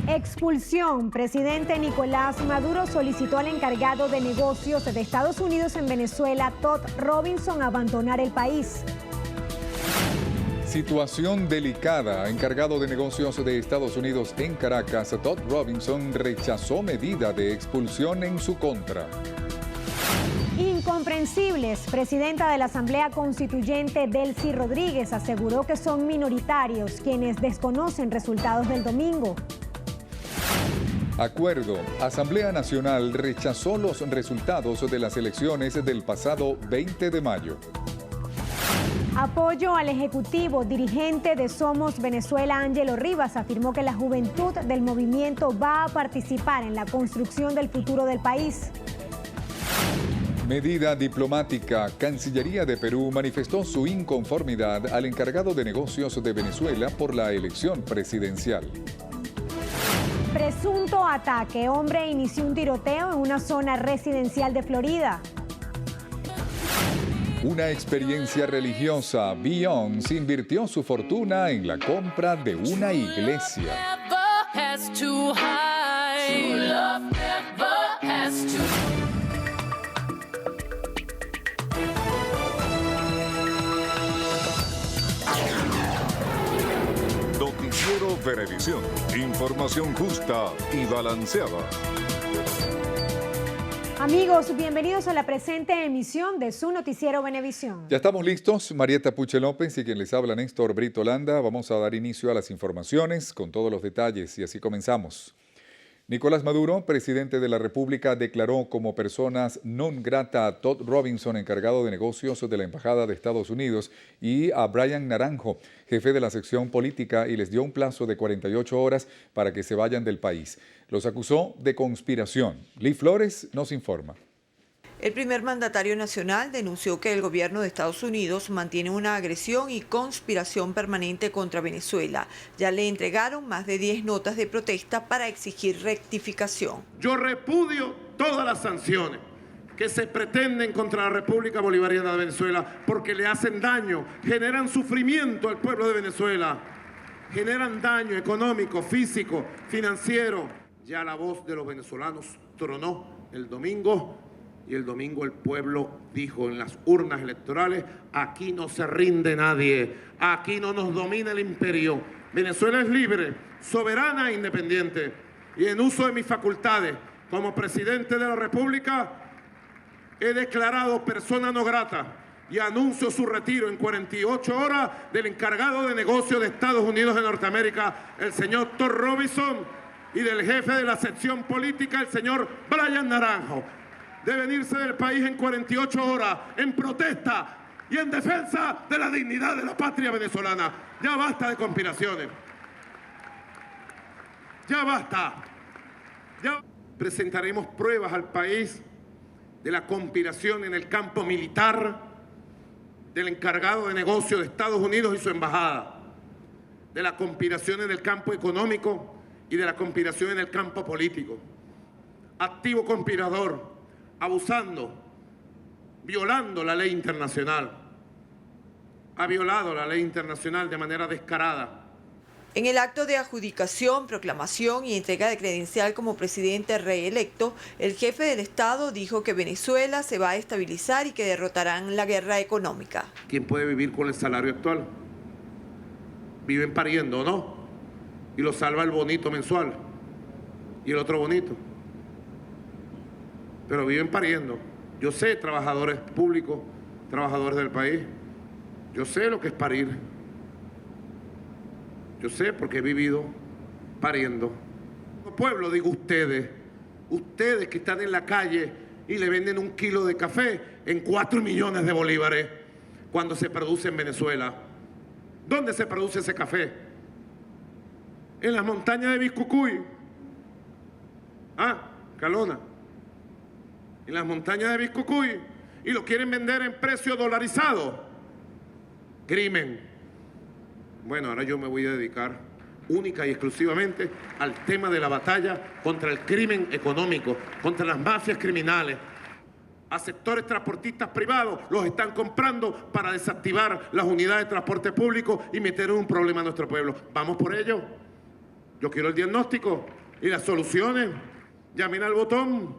Expulsión. Presidente Nicolás Maduro solicitó al encargado de negocios de Estados Unidos en Venezuela, Todd Robinson, abandonar el país. Situación delicada. Encargado de negocios de Estados Unidos en Caracas, Todd Robinson rechazó medida de expulsión en su contra. Incomprensibles. Presidenta de la Asamblea Constituyente, Delcy Rodríguez, aseguró que son minoritarios quienes desconocen resultados del domingo. Acuerdo. Asamblea Nacional rechazó los resultados de las elecciones del pasado 20 de mayo. Apoyo al Ejecutivo. Dirigente de Somos Venezuela, Ángelo Rivas, afirmó que la juventud del movimiento va a participar en la construcción del futuro del país. Medida diplomática. Cancillería de Perú manifestó su inconformidad al encargado de negocios de Venezuela por la elección presidencial. Presunto ataque. Hombre inició un tiroteo en una zona residencial de Florida. Una experiencia religiosa. Beyoncé invirtió su fortuna en la compra de una iglesia. Noticiero Venevisión. Información justa y balanceada. Amigos, bienvenidos a la presente emisión de su noticiero Venevisión. Ya estamos listos. Marieta Puche López y quien les habla, Néstor Brito Landa. Vamos a dar inicio a las informaciones con todos los detalles y así comenzamos. Nicolás Maduro, presidente de la República, declaró como personas non grata a Todd Robinson, encargado de negocios de la Embajada de Estados Unidos, y a Brian Naranjo, jefe de la sección política, y les dio un plazo de 48 horas para que se vayan del país. Los acusó de conspiración. Lee Flores nos informa. El primer mandatario nacional denunció que el gobierno de Estados Unidos mantiene una agresión y conspiración permanente contra Venezuela. Ya le entregaron más de 10 notas de protesta para exigir rectificación. Yo repudio todas las sanciones que se pretenden contra la República Bolivariana de Venezuela porque le hacen daño, generan sufrimiento al pueblo de Venezuela, generan daño económico, físico, financiero. Ya la voz de los venezolanos tronó el domingo. Y el domingo el pueblo dijo en las urnas electorales, aquí no se rinde nadie, aquí no nos domina el imperio. Venezuela es libre, soberana e independiente. Y en uso de mis facultades como presidente de la República, he declarado persona no grata y anuncio su retiro en 48 horas del encargado de negocios de Estados Unidos de Norteamérica, el señor Todd Robinson, y del jefe de la sección política, el señor Brian Naranjo. Deben irse del país en 48 horas, en protesta y en defensa de la dignidad de la patria venezolana. Ya basta de conspiraciones. Ya basta. Ya presentaremos pruebas al país de la conspiración en el campo militar del encargado de negocios de Estados Unidos y su embajada, de la conspiración en el campo económico y de la conspiración en el campo político. Activo conspirador, abusando, violando la ley internacional. Ha violado la ley internacional de manera descarada. En el acto de adjudicación, proclamación y entrega de credencial como presidente reelecto, el jefe del Estado dijo que Venezuela se va a estabilizar y que derrotarán la guerra económica. ¿Quién puede vivir con el salario actual? Viven pariendo, ¿no? Y lo salva el bonito mensual y el otro bonito. Pero viven pariendo. Yo sé, trabajadores públicos, trabajadores del país, yo sé lo que es parir. Yo sé porque he vivido pariendo. Pueblo, digo ustedes que están en la calle y le venden un kilo de café en 4 millones de bolívares cuando se produce en Venezuela. ¿Dónde se produce ese café? En las montañas de Biscucuy. Calona. En las montañas de Biscucuy, y lo quieren vender en precio dolarizado. Crimen. Bueno, ahora yo me voy a dedicar única y exclusivamente al tema de la batalla contra el crimen económico, contra las mafias criminales. A sectores transportistas privados los están comprando para desactivar las unidades de transporte público y meter en un problema a nuestro pueblo. ¿Vamos por ello? Yo quiero el diagnóstico. Y las soluciones, llamen al botón.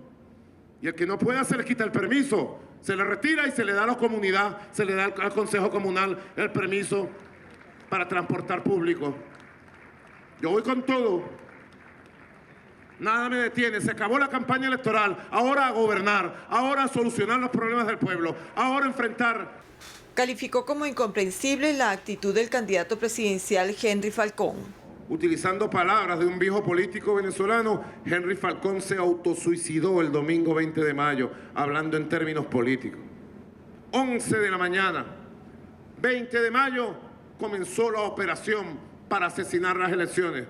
Y el que no pueda se le quita el permiso, se le retira y se le da a la comunidad, se le da al Consejo Comunal el permiso para transportar público. Yo voy con todo. Nada me detiene. Se acabó la campaña electoral. Ahora a gobernar, ahora a solucionar los problemas del pueblo, ahora a enfrentar. Calificó como incomprensible la actitud del candidato presidencial Henry Falcón. Utilizando palabras de un viejo político venezolano, Henry Falcón se autosuicidó el domingo 20 de mayo, hablando en términos políticos. 11 de la mañana, 20 de mayo, comenzó la operación para asesinar las elecciones.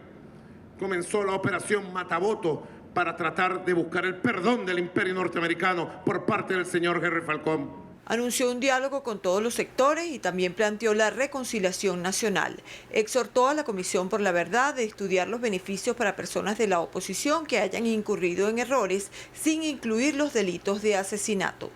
Comenzó la operación Mataboto para tratar de buscar el perdón del imperio norteamericano por parte del señor Henry Falcón. Anunció un diálogo con todos los sectores y también planteó la reconciliación nacional. Exhortó a la Comisión por la Verdad de estudiar los beneficios para personas de la oposición que hayan incurrido en errores sin incluir los delitos de asesinato.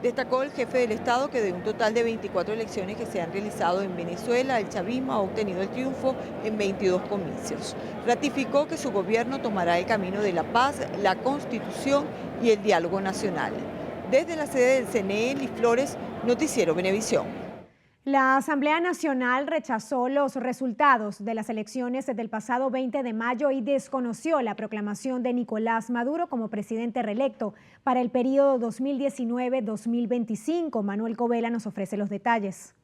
Destacó el jefe del Estado que de un total de 24 elecciones que se han realizado en Venezuela, el chavismo ha obtenido el triunfo en 22 comicios. Ratificó que su gobierno tomará el camino de la paz, la Constitución y el diálogo nacional. Desde la sede del CNE, Liz Flores, Noticiero Venevisión. La Asamblea Nacional rechazó los resultados de las elecciones del pasado 20 de mayo y desconoció la proclamación de Nicolás Maduro como presidente reelecto para el periodo 2019-2025. Manuel Covela nos ofrece los detalles.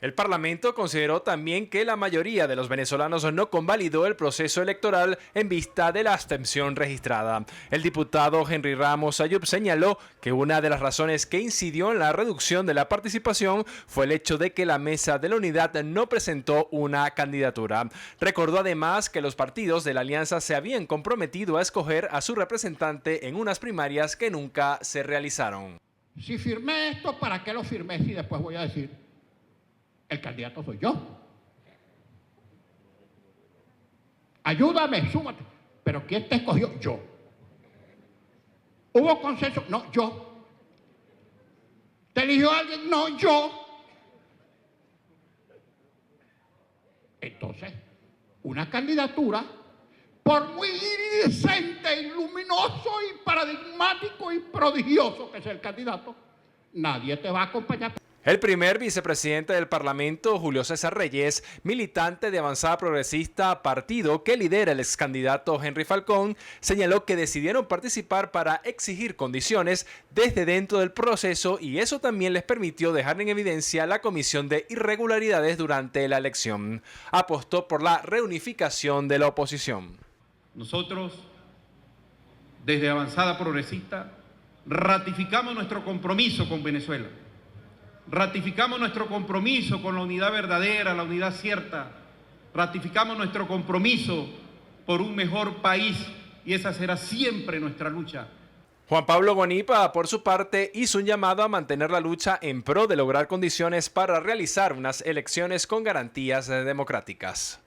El Parlamento consideró también que la mayoría de los venezolanos no convalidó el proceso electoral en vista de la abstención registrada. El diputado Henry Ramos Ayub señaló que una de las razones que incidió en la reducción de la participación fue el hecho de que la Mesa de la Unidad no presentó una candidatura. Recordó además que los partidos de la alianza se habían comprometido a escoger a su representante en unas primarias que nunca se realizaron. Si firmé esto, ¿para qué lo firmé? Si después voy a decir, el candidato soy yo. Ayúdame, súmate. ¿Pero quién te escogió? Yo. ¿Hubo consenso? No, yo. ¿Te eligió alguien? No, yo. Entonces, una candidatura, por muy iridescente, y luminoso y paradigmático y prodigioso que sea el candidato, nadie te va a acompañar. El primer vicepresidente del Parlamento, Julio César Reyes, militante de Avanzada Progresista, partido que lidera el excandidato Henry Falcón, señaló que decidieron participar para exigir condiciones desde dentro del proceso y eso también les permitió dejar en evidencia la comisión de irregularidades durante la elección. Apostó por la reunificación de la oposición. Nosotros, desde Avanzada Progresista, ratificamos nuestro compromiso con Venezuela. Ratificamos nuestro compromiso con la unidad verdadera, la unidad cierta. Ratificamos nuestro compromiso por un mejor país y esa será siempre nuestra lucha. Juan Pablo Bonipa, por su parte, hizo un llamado a mantener la lucha en pro de lograr condiciones para realizar unas elecciones con garantías democráticas.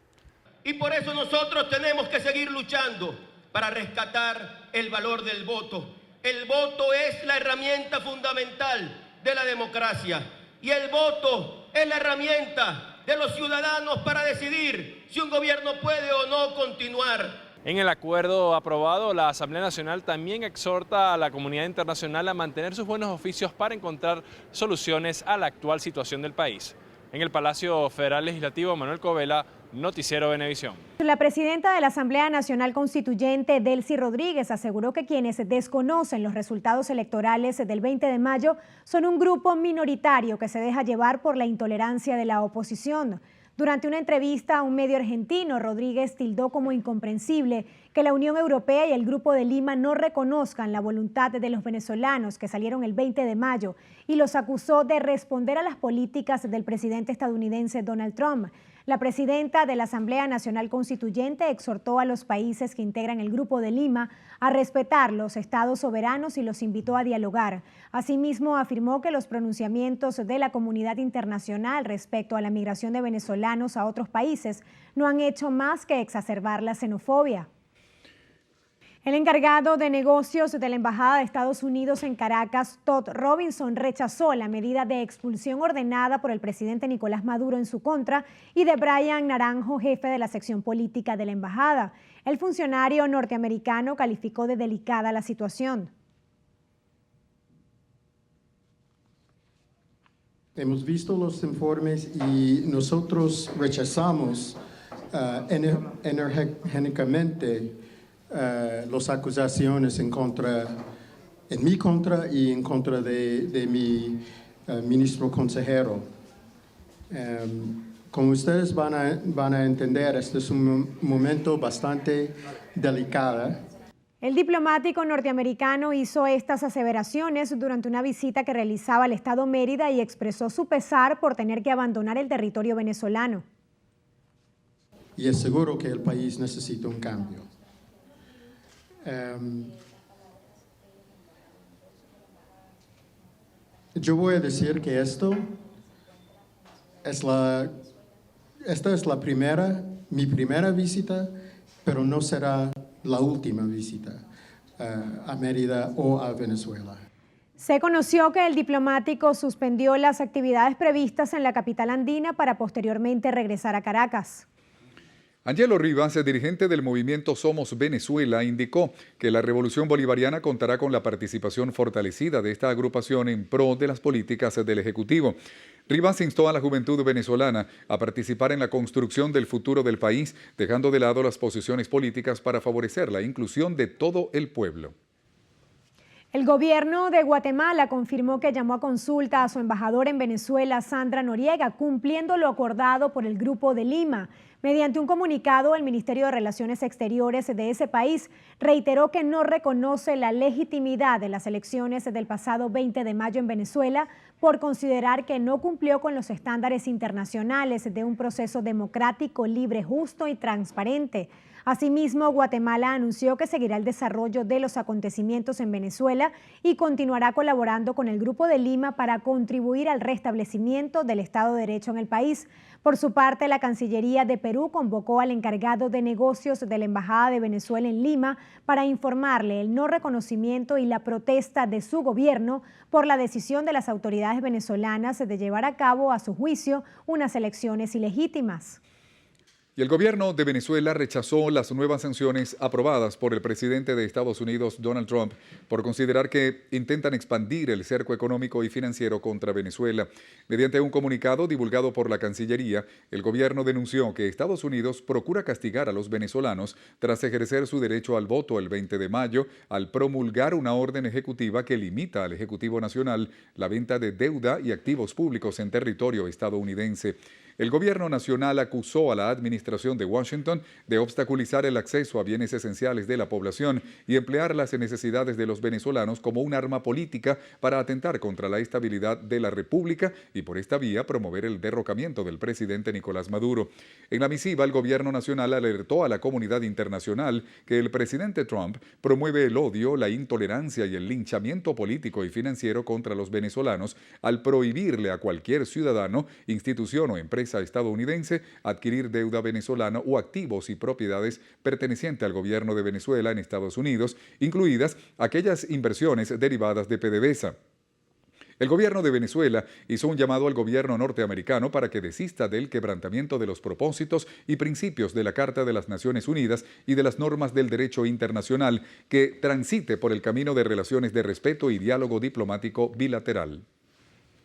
Y por eso nosotros tenemos que seguir luchando para rescatar el valor del voto. El voto es la herramienta fundamental de la democracia y el voto es la herramienta de los ciudadanos para decidir si un gobierno puede o no continuar. En el acuerdo aprobado, la Asamblea Nacional también exhorta a la comunidad internacional a mantener sus buenos oficios para encontrar soluciones a la actual situación del país. En el Palacio Federal Legislativo, Manuel Covela, Noticiero Venevisión. La presidenta de la Asamblea Nacional Constituyente, Delcy Rodríguez, aseguró que quienes desconocen los resultados electorales del 20 de mayo son un grupo minoritario que se deja llevar por la intolerancia de la oposición. Durante una entrevista a un medio argentino, Rodríguez tildó como incomprensible que la Unión Europea y el Grupo de Lima no reconozcan la voluntad de los venezolanos que salieron el 20 de mayo y los acusó de responder a las políticas del presidente estadounidense Donald Trump. La presidenta de la Asamblea Nacional Constituyente exhortó a los países que integran el Grupo de Lima a respetar los estados soberanos y los invitó a dialogar. Asimismo, afirmó que los pronunciamientos de la comunidad internacional respecto a la migración de venezolanos a otros países no han hecho más que exacerbar la xenofobia. El encargado de negocios de la Embajada de Estados Unidos en Caracas, Todd Robinson, rechazó la medida de expulsión ordenada por el presidente Nicolás Maduro en su contra y de Brian Naranjo, jefe de la sección política de la embajada. El funcionario norteamericano calificó de delicada la situación. Hemos visto los informes y nosotros rechazamos enérgicamente las acusaciones en mi contra y en contra de mi ministro consejero. Como ustedes van a entender, este es un momento bastante delicado. El diplomático norteamericano hizo estas aseveraciones durante una visita que realizaba al estado Mérida y expresó su pesar por tener que abandonar el territorio venezolano. Y es seguro que el país necesita un cambio. Yo voy a decir que esta es mi primera visita, pero no será la última visita a Mérida o a Venezuela. Se conoció que el diplomático suspendió las actividades previstas en la capital andina para posteriormente regresar a Caracas. Angelo Rivas, dirigente del movimiento Somos Venezuela, indicó que la Revolución Bolivariana contará con la participación fortalecida de esta agrupación en pro de las políticas del Ejecutivo. Rivas instó a la juventud venezolana a participar en la construcción del futuro del país, dejando de lado las posiciones políticas para favorecer la inclusión de todo el pueblo. El gobierno de Guatemala confirmó que llamó a consulta a su embajador en Venezuela, Sandra Noriega, cumpliendo lo acordado por el Grupo de Lima. Mediante un comunicado, el Ministerio de Relaciones Exteriores de ese país reiteró que no reconoce la legitimidad de las elecciones del pasado 20 de mayo en Venezuela por considerar que no cumplió con los estándares internacionales de un proceso democrático, libre, justo y transparente. Asimismo, Guatemala anunció que seguirá el desarrollo de los acontecimientos en Venezuela y continuará colaborando con el Grupo de Lima para contribuir al restablecimiento del Estado de Derecho en el país. Por su parte, la Cancillería de Perú convocó al encargado de negocios de la Embajada de Venezuela en Lima para informarle el no reconocimiento y la protesta de su gobierno por la decisión de las autoridades venezolanas de llevar a cabo, a su juicio, unas elecciones ilegítimas. Y el gobierno de Venezuela rechazó las nuevas sanciones aprobadas por el presidente de Estados Unidos, Donald Trump, por considerar que intentan expandir el cerco económico y financiero contra Venezuela. Mediante un comunicado divulgado por la Cancillería, el gobierno denunció que Estados Unidos procura castigar a los venezolanos tras ejercer su derecho al voto el 20 de mayo, al promulgar una orden ejecutiva que limita al Ejecutivo Nacional la venta de deuda y activos públicos en territorio estadounidense. El gobierno nacional acusó a la administración de Washington de obstaculizar el acceso a bienes esenciales de la población y emplear las necesidades de los venezolanos como un arma política para atentar contra la estabilidad de la República y por esta vía promover el derrocamiento del presidente Nicolás Maduro. En la misiva, el gobierno nacional alertó a la comunidad internacional que el presidente Trump promueve el odio, la intolerancia y el linchamiento político y financiero contra los venezolanos al prohibirle a cualquier ciudadano, institución o empresa estadounidense adquirir deuda venezolana o activos y propiedades pertenecientes al gobierno de Venezuela en Estados Unidos, incluidas aquellas inversiones derivadas de PDVSA. El gobierno de Venezuela hizo un llamado al gobierno norteamericano para que desista del quebrantamiento de los propósitos y principios de la Carta de las Naciones Unidas y de las normas del derecho internacional, que transite por el camino de relaciones de respeto y diálogo diplomático bilateral.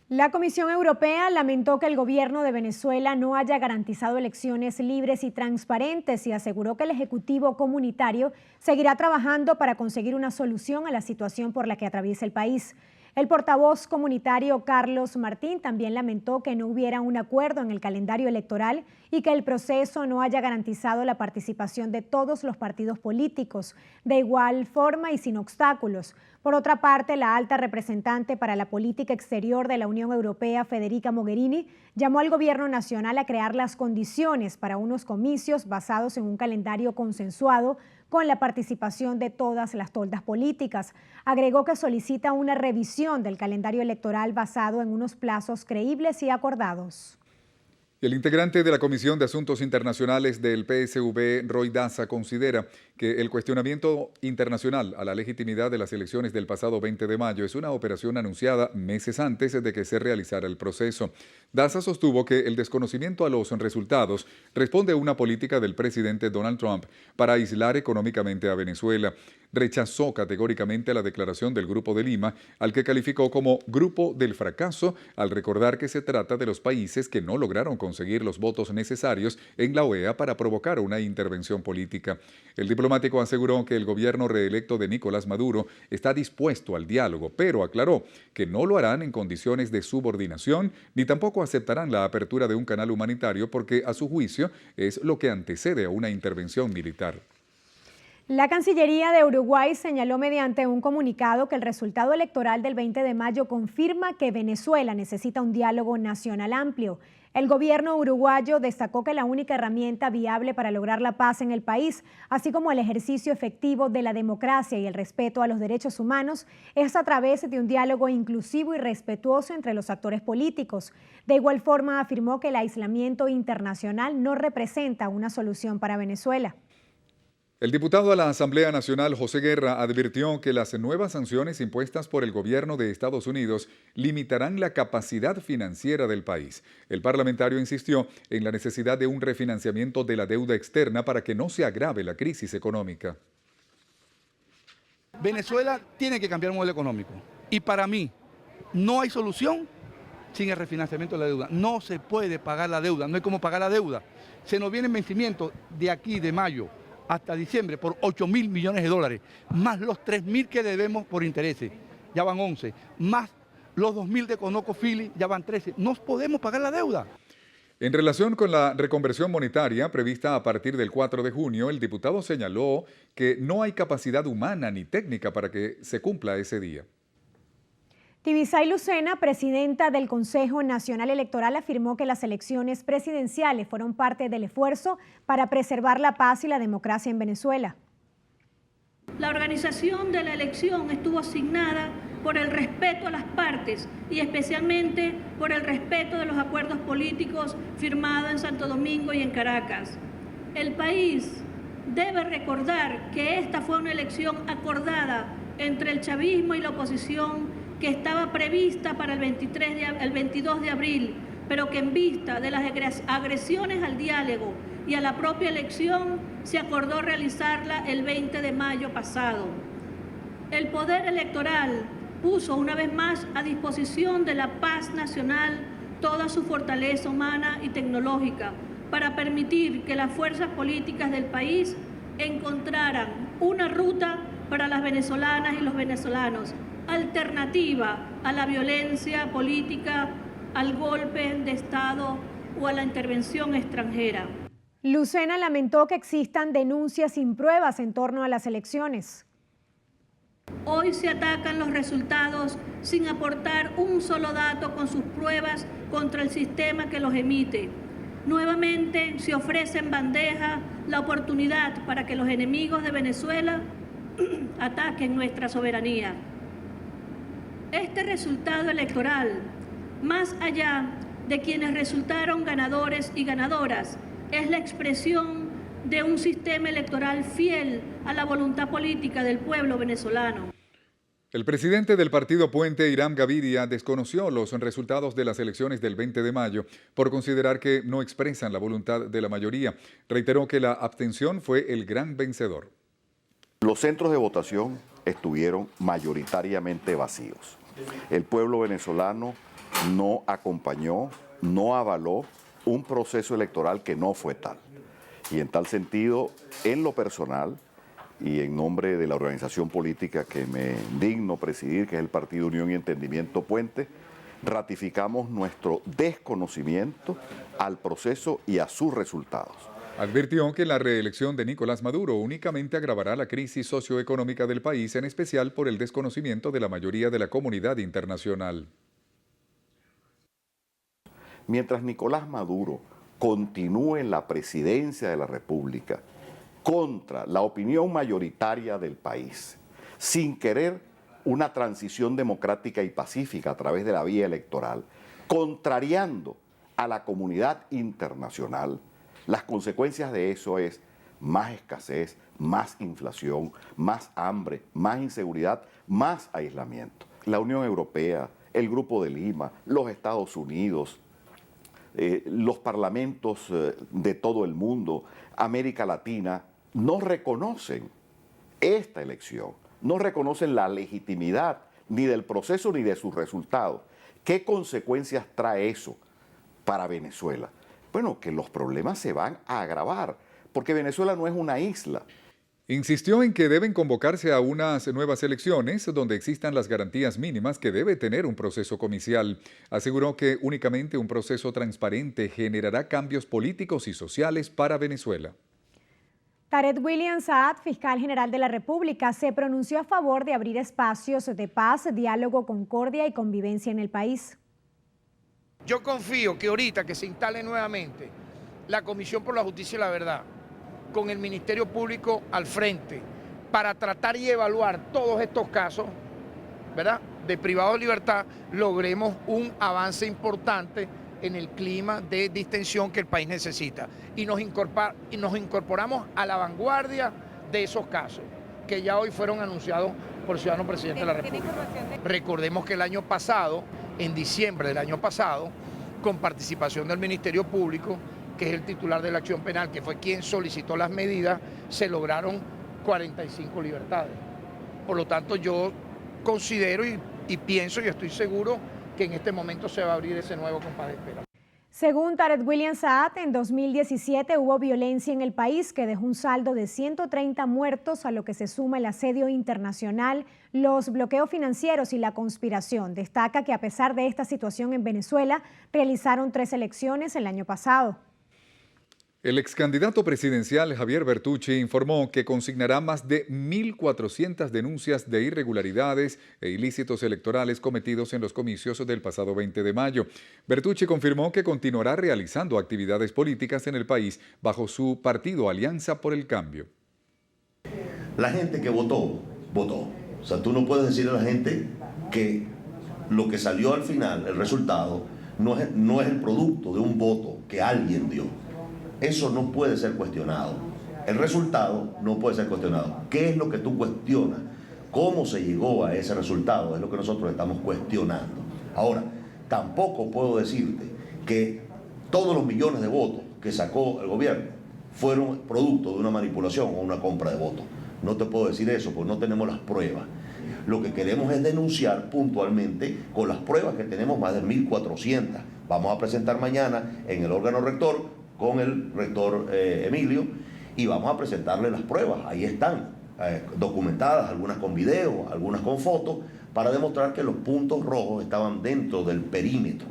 La Comisión Europea lamentó que el gobierno de Venezuela no haya garantizado elecciones libres y transparentes y aseguró que el Ejecutivo comunitario seguirá trabajando para conseguir una solución a la situación por la que atraviesa el país. El portavoz comunitario Carlos Martín también lamentó que no hubiera un acuerdo en el calendario electoral y que el proceso no haya garantizado la participación de todos los partidos políticos, de igual forma y sin obstáculos. Por otra parte, la alta representante para la política exterior de la Unión Europea, Federica Mogherini, llamó al gobierno nacional a crear las condiciones para unos comicios basados en un calendario consensuado con la participación de todas las toldas políticas. Agregó que solicita una revisión del calendario electoral basado en unos plazos creíbles y acordados. El integrante de la Comisión de Asuntos Internacionales del PSV, Roy Daza, considera que el cuestionamiento internacional a la legitimidad de las elecciones del pasado 20 de mayo es una operación anunciada meses antes de que se realizara el proceso. Daza sostuvo que el desconocimiento a los resultados responde a una política del presidente Donald Trump para aislar económicamente a Venezuela. Rechazó categóricamente la declaración del Grupo de Lima, al que calificó como Grupo del Fracaso, al recordar que se trata de los países que no lograron conseguir los votos necesarios en la OEA para provocar una intervención política. El diplomático aseguró que el gobierno reelecto de Nicolás Maduro está dispuesto al diálogo, pero aclaró que no lo harán en condiciones de subordinación ni tampoco aceptarán la apertura de un canal humanitario porque, a su juicio, es lo que antecede a una intervención militar. La Cancillería de Uruguay señaló mediante un comunicado que el resultado electoral del 20 de mayo confirma que Venezuela necesita un diálogo nacional amplio. El gobierno uruguayo destacó que la única herramienta viable para lograr la paz en el país, así como el ejercicio efectivo de la democracia y el respeto a los derechos humanos, es a través de un diálogo inclusivo y respetuoso entre los actores políticos. De igual forma, afirmó que el aislamiento internacional no representa una solución para Venezuela. El diputado a la Asamblea Nacional, José Guerra, advirtió que las nuevas sanciones impuestas por el gobierno de Estados Unidos limitarán la capacidad financiera del país. El parlamentario insistió en la necesidad de un refinanciamiento de la deuda externa para que no se agrave la crisis económica. Venezuela tiene que cambiar el modelo económico y para mí no hay solución sin el refinanciamiento de la deuda. No se puede pagar la deuda, no hay cómo pagar la deuda. Se nos viene en vencimiento de aquí, de mayo, hasta diciembre por 8.000 millones de dólares, más los 3.000 que debemos por intereses, ya van 11, más los 2.000 de ConocoPhillips, ya van 13. No podemos pagar la deuda. En relación con la reconversión monetaria prevista a partir del 4 de junio, el diputado señaló que no hay capacidad humana ni técnica para que se cumpla ese día. Tibisay Lucena, presidenta del Consejo Nacional Electoral, afirmó que las elecciones presidenciales fueron parte del esfuerzo para preservar la paz y la democracia en Venezuela. La organización de la elección estuvo asignada por el respeto a las partes y especialmente por el respeto de los acuerdos políticos firmados en Santo Domingo y en Caracas. El país debe recordar que esta fue una elección acordada entre el chavismo y la oposición que estaba prevista para el 22 de abril, pero que en vista de las agresiones al diálogo y a la propia elección se acordó realizarla el 20 de mayo pasado. El Poder Electoral puso una vez más a disposición de la paz nacional toda su fortaleza humana y tecnológica para permitir que las fuerzas políticas del país encontraran una ruta para las venezolanas y los venezolanos, alternativa a la violencia política, al golpe de Estado o a la intervención extranjera. Lucena lamentó que existan denuncias sin pruebas en torno a las elecciones. Hoy se atacan los resultados sin aportar un solo dato con sus pruebas contra el sistema que los emite. Nuevamente se ofrece en bandeja la oportunidad para que los enemigos de Venezuela ataquen nuestra soberanía. Este resultado electoral, más allá de quienes resultaron ganadores y ganadoras, es la expresión de un sistema electoral fiel a la voluntad política del pueblo venezolano. El presidente del partido Puente, Hiram Gaviria, desconoció los resultados de las elecciones del 20 de mayo por considerar que no expresan la voluntad de la mayoría. Reiteró que la abstención fue el gran vencedor. Los centros de votación estuvieron mayoritariamente vacíos. El pueblo venezolano no acompañó, no avaló un proceso electoral que no fue tal. Y en tal sentido, en lo personal y en nombre de la organización política que me digno presidir, que es el Partido Unión y Entendimiento Puente, ratificamos nuestro desconocimiento al proceso y a sus resultados. Advirtió que la reelección de Nicolás Maduro únicamente agravará la crisis socioeconómica del país, en especial por el desconocimiento de la mayoría de la comunidad internacional. Mientras Nicolás Maduro continúe en la presidencia de la República contra la opinión mayoritaria del país, sin querer una transición democrática y pacífica a través de la vía electoral, contrariando a la comunidad internacional, las consecuencias de eso es más escasez, más inflación, más hambre, más inseguridad, más aislamiento. La Unión Europea, el Grupo de Lima, los Estados Unidos, los parlamentos de todo el mundo, América Latina, no reconocen esta elección, no reconocen la legitimidad ni del proceso ni de sus resultados. ¿Qué consecuencias trae eso para Venezuela? Bueno, que los problemas se van a agravar, porque Venezuela no es una isla. Insistió en que deben convocarse a unas nuevas elecciones donde existan las garantías mínimas que debe tener un proceso comicial. Aseguró que únicamente un proceso transparente generará cambios políticos y sociales para Venezuela. Tarek William Saad, fiscal general de la República, se pronunció a favor de abrir espacios de paz, diálogo, concordia y convivencia en el país. Yo confío que ahorita que se instale nuevamente la Comisión por la Justicia y la Verdad, con el Ministerio Público al frente, para tratar y evaluar todos estos casos, ¿verdad?, de privado de libertad, logremos un avance importante en el clima de distensión que el país necesita. Y nos incorporamos a la vanguardia de esos casos, que ya hoy fueron anunciados por el ciudadano presidente de la República. Recordemos que el año pasado, en diciembre del año pasado, con participación del Ministerio Público, que es el titular de la acción penal, que fue quien solicitó las medidas, se lograron 45 libertades. Por lo tanto, yo considero y pienso y estoy seguro que en este momento se va a abrir ese nuevo compás de espera. Según Tarek William Saad, en 2017 hubo violencia en el país que dejó un saldo de 130 muertos, a lo que se suma el asedio internacional, los bloqueos financieros y la conspiración. Destaca que a pesar de esta situación en Venezuela, realizaron 3 elecciones el año pasado. El ex candidato presidencial Javier Bertucci informó que consignará más de 1.400 denuncias de irregularidades e ilícitos electorales cometidos en los comicios del pasado 20 de mayo. Bertucci confirmó que continuará realizando actividades políticas en el país bajo su partido Alianza por el Cambio. La gente que votó, votó. O sea, tú no puedes decirle a la gente que lo que salió al final, el resultado, no es el producto de un voto que alguien dio. Eso no puede ser cuestionado. El resultado no puede ser cuestionado. ¿Qué es lo que tú cuestionas? ¿Cómo se llegó a ese resultado? Es lo que nosotros estamos cuestionando. Ahora, tampoco puedo decirte que todos los millones de votos que sacó el gobierno fueron producto de una manipulación o una compra de votos. No te puedo decir eso porque no tenemos las pruebas. Lo que queremos es denunciar puntualmente con las pruebas que tenemos, más de 1.400. Vamos a presentar mañana en el órgano rector con el rector Emilio, y vamos a presentarle las pruebas. Ahí están, documentadas, algunas con video, algunas con fotos, para demostrar que los puntos rojos estaban dentro del perímetro.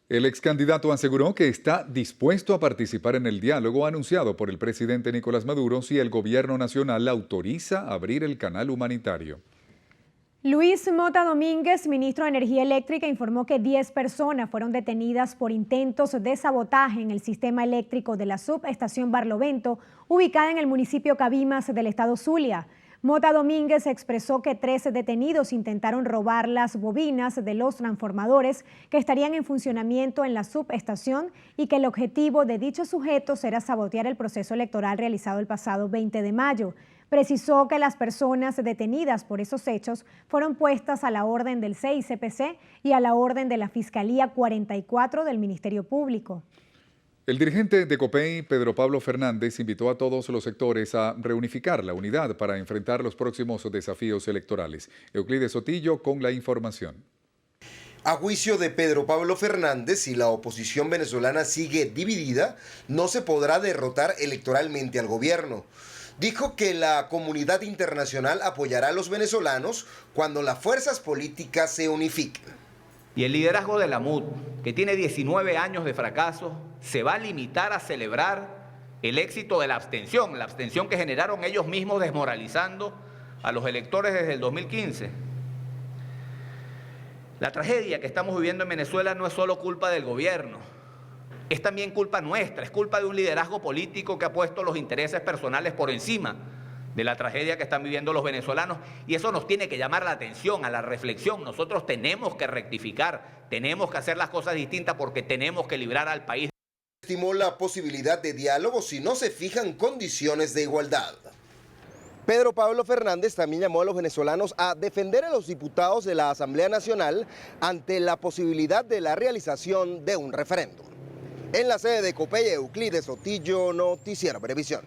El ex candidato aseguró que está dispuesto a participar en el diálogo anunciado por el presidente Nicolás Maduro si el gobierno nacional autoriza abrir el canal humanitario. Luis Mota Domínguez, ministro de Energía Eléctrica, informó que 10 personas fueron detenidas por intentos de sabotaje en el sistema eléctrico de la subestación Barlovento, ubicada en el municipio Cabimas del estado Zulia. Mota Domínguez expresó que 13 detenidos intentaron robar las bobinas de los transformadores que estarían en funcionamiento en la subestación y que el objetivo de dichos sujetos era sabotear el proceso electoral realizado el pasado 20 de mayo. Precisó que las personas detenidas por esos hechos fueron puestas a la orden del CICPC y a la orden de la Fiscalía 44 del Ministerio Público. El dirigente de COPEI, Pedro Pablo Fernández, invitó a todos los sectores a reunificar la unidad para enfrentar los próximos desafíos electorales. Euclides Sotillo con la información. A juicio de Pedro Pablo Fernández, si la oposición venezolana sigue dividida, no se podrá derrotar electoralmente al gobierno. Dijo que la comunidad internacional apoyará a los venezolanos cuando las fuerzas políticas se unifiquen. Y el liderazgo de la MUD, que tiene 19 años de fracaso, se va a limitar a celebrar el éxito de la abstención que generaron ellos mismos desmoralizando a los electores desde el 2015. La tragedia que estamos viviendo en Venezuela no es solo culpa del gobierno, es también culpa nuestra, es culpa de un liderazgo político que ha puesto los intereses personales por encima de la tragedia que están viviendo los venezolanos, y eso nos tiene que llamar la atención, a la reflexión. Nosotros tenemos que rectificar, tenemos que hacer las cosas distintas porque tenemos que librar al país. Estimó la posibilidad de diálogo si no se fijan condiciones de igualdad. Pedro Pablo Fernández también llamó a los venezolanos a defender a los diputados de la Asamblea Nacional ante la posibilidad de la realización de un referéndum. En la sede de Copey, Euclides Sotillo, Noticiero Venevisión.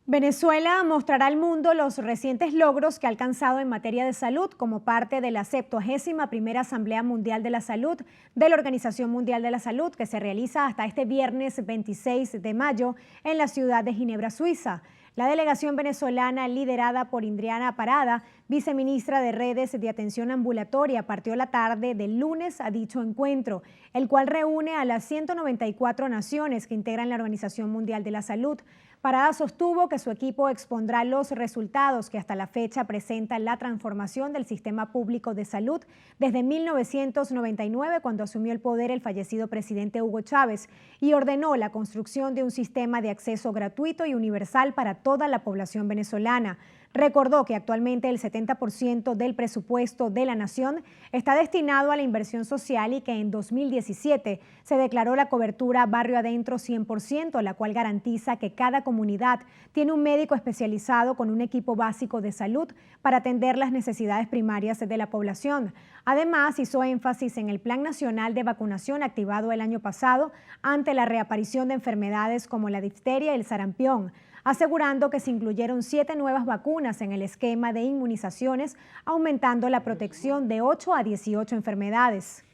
Venezuela mostrará al mundo los recientes logros que ha alcanzado en materia de salud como parte de la 71ª Asamblea Mundial de la Salud de la Organización Mundial de la Salud, que se realiza hasta este viernes 26 de mayo en la ciudad de Ginebra, Suiza. La delegación venezolana, liderada por Indriana Parada, viceministra de Redes de Atención Ambulatoria, partió la tarde del lunes a dicho encuentro, el cual reúne a las 194 naciones que integran la Organización Mundial de la Salud. Parada sostuvo que su equipo expondrá los resultados que hasta la fecha presentan la transformación del sistema público de salud desde 1999, cuando asumió el poder el fallecido presidente Hugo Chávez, y ordenó la construcción de un sistema de acceso gratuito y universal para toda la población venezolana. Recordó que actualmente el 70% del presupuesto de la nación está destinado a la inversión social y que en 2017 se declaró la cobertura barrio adentro 100%, la cual garantiza que cada comunidad tiene un médico especializado con un equipo básico de salud para atender las necesidades primarias de la población. Además, hizo énfasis en el Plan Nacional de Vacunación activado el año pasado ante la reaparición de enfermedades como la difteria y el sarampión, asegurando que se incluyeron 7 nuevas vacunas en el esquema de inmunizaciones, aumentando la protección de 8 a 18 enfermedades.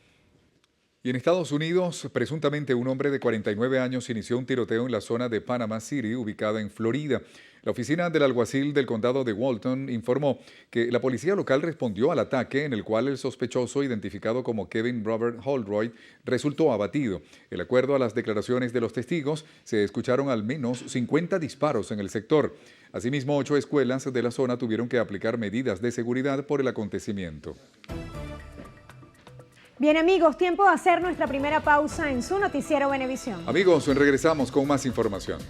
Y en Estados Unidos, presuntamente un hombre de 49 años inició un tiroteo en la zona de Panama City, ubicada en Florida. La oficina del alguacil del condado de Walton informó que la policía local respondió al ataque, en el cual el sospechoso, identificado como Kevin Robert Holroyd, resultó abatido. De acuerdo a las declaraciones de los testigos, se escucharon al menos 50 disparos en el sector. Asimismo, 8 escuelas de la zona tuvieron que aplicar medidas de seguridad por el acontecimiento. Bien, amigos, tiempo de hacer nuestra primera pausa en su noticiero Venevisión. Amigos, regresamos con más información.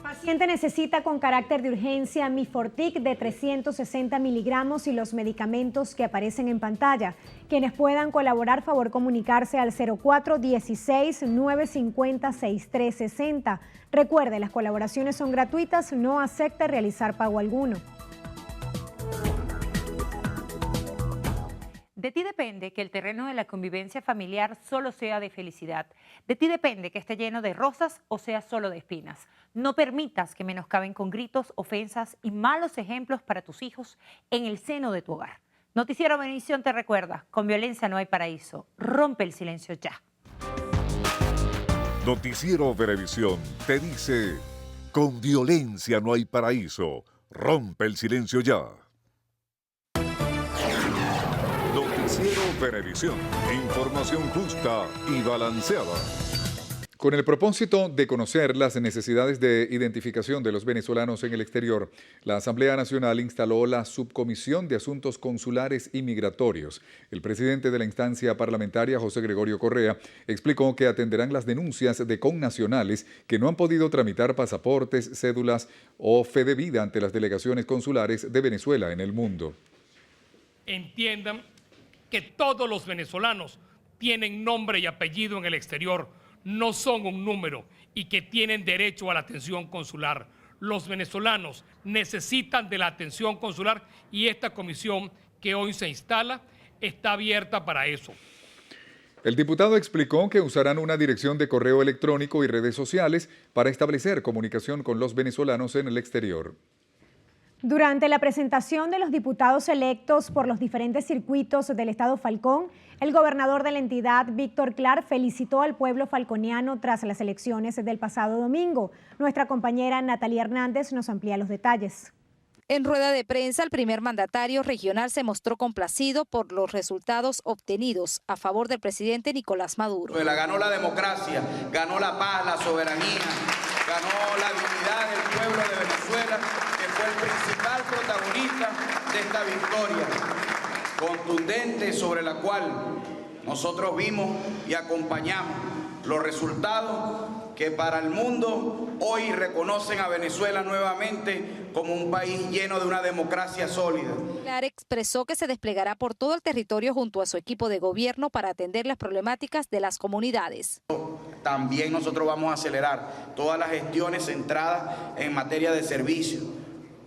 Paciente necesita con carácter de urgencia Mifortic de 360 miligramos y los medicamentos que aparecen en pantalla. Quienes puedan colaborar, favor comunicarse al 0416-950-6360. Recuerde, las colaboraciones son gratuitas, no acepta realizar pago alguno. De ti depende que el terreno de la convivencia familiar solo sea de felicidad. De ti depende que esté lleno de rosas o sea solo de espinas. No permitas que menoscaben con gritos, ofensas y malos ejemplos para tus hijos en el seno de tu hogar. Noticiero Venevisión te recuerda, con violencia no hay paraíso. Rompe el silencio ya. Noticiero Venevisión te dice, con violencia no hay paraíso. Rompe el silencio ya. Noticiero Venevisión, información justa y balanceada. Con el propósito de conocer las necesidades de identificación de los venezolanos en el exterior, la Asamblea Nacional instaló la Subcomisión de Asuntos Consulares y Migratorios. El presidente de la instancia parlamentaria, José Gregorio Correa, explicó que atenderán las denuncias de connacionales que no han podido tramitar pasaportes, cédulas o fe de vida ante las delegaciones consulares de Venezuela en el mundo. Entiendan que todos los venezolanos tienen nombre y apellido en el exterior, no son un número y que tienen derecho a la atención consular. Los venezolanos necesitan de la atención consular y esta comisión que hoy se instala está abierta para eso. El diputado explicó que usarán una dirección de correo electrónico y redes sociales para establecer comunicación con los venezolanos en el exterior. Durante la presentación de los diputados electos por los diferentes circuitos del estado Falcón, el gobernador de la entidad, Víctor Clark, felicitó al pueblo falconiano tras las elecciones del pasado domingo. Nuestra compañera Natalia Hernández nos amplía los detalles. En rueda de prensa, el primer mandatario regional se mostró complacido por los resultados obtenidos a favor del presidente Nicolás Maduro. Ganó la democracia, ganó la paz, la soberanía, ganó la dignidad del pueblo de Venezuela, que fue el principal protagonista de esta victoria. contundente sobre la cual nosotros vimos y acompañamos los resultados que para el mundo hoy reconocen a Venezuela nuevamente como un país lleno de una democracia sólida. Aguilar expresó que se desplegará por todo el territorio junto a su equipo de gobierno para atender las problemáticas de las comunidades. También nosotros vamos a acelerar todas las gestiones centradas en materia de servicios,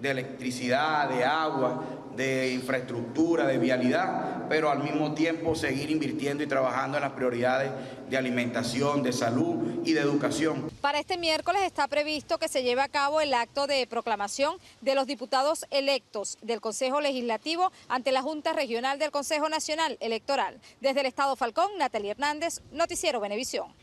de electricidad, de agua, de infraestructura, de vialidad, pero al mismo tiempo seguir invirtiendo y trabajando en las prioridades de alimentación, de salud y de educación. Para este miércoles está previsto que se lleve a cabo el acto de proclamación de los diputados electos del Consejo Legislativo ante la Junta Regional del Consejo Nacional Electoral. Desde el Estado Falcón, Natalia Hernández, Noticiero Venevisión.